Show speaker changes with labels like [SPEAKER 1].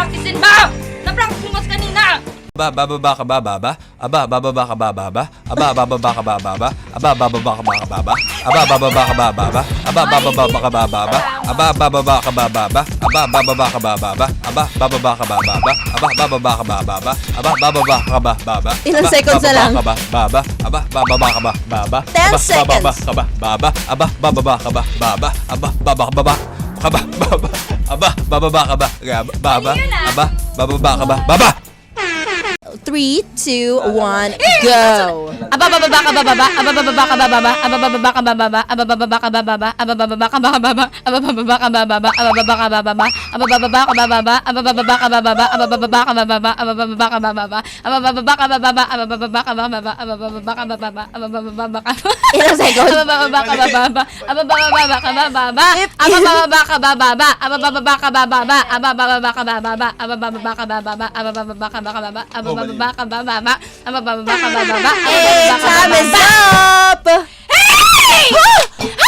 [SPEAKER 1] practicein ba? Na-practice mo mas kanina!
[SPEAKER 2] Bababa ka ba, baba? Aba, bababa ka ba, baba? Aba, bababa ka ba, baba? Aba, bababa ka ba, baba? Aba, bababa ka ba, baba? Aba, bababa ka ba, baba? Aba, bababa ka ba, baba? Aba, bababa ka ba, baba? Aba, bababa ka ba, baba? Aba, bababa ka ba, baba? Aba, bababa ka ba, baba?
[SPEAKER 3] Ilang seconds na lang?
[SPEAKER 2] Aba, bababa ka ba, baba? Aba, bababa ka ba, baba?
[SPEAKER 3] 10 seconds.
[SPEAKER 2] Bababa ka ba, baba? Aba, bababa ka ba, baba? Aba, bababa ka ba, baba? Aba, bababa ka ba, baba? Aba, bababa ka ba, baba?
[SPEAKER 3] 3, 2, 1, go!
[SPEAKER 1] Aba, bababa ka ba, baba? Aba, bababa ka ba, baba? Aba, bababa ka ba, baba? Aba, bababa ka ba, baba? Aba, bababa ka ba, baba? Aba, bababa ka ba, baba? Aba, bababa ka ba, baba? Aba, bababa ka ba, baba? Aba, bababa ka ba, baba? Aba, bababa ka ba, baba? Aba, bababa ka ba, baba? Aba, bababa ka ba, baba? Aba, bababa ka ba, baba? Aba, bababa ka ba, baba? Aba, bababa ka ba?
[SPEAKER 3] Ilang seconds?
[SPEAKER 1] Aba, bababa ka ba, baba? Aba, bababa ka ba, baba? Aba, bababa ka ba, baba? Aba, bababa ka ba, baba? Aba, bababa ka ba, baba? Aba, bababa ka ba, baba? Aba, bababa ka ba, baba? Aba, bababa ka ba, baba? Aba, bababa ka ba, baba?
[SPEAKER 3] Hey, time is up!
[SPEAKER 1] Hey!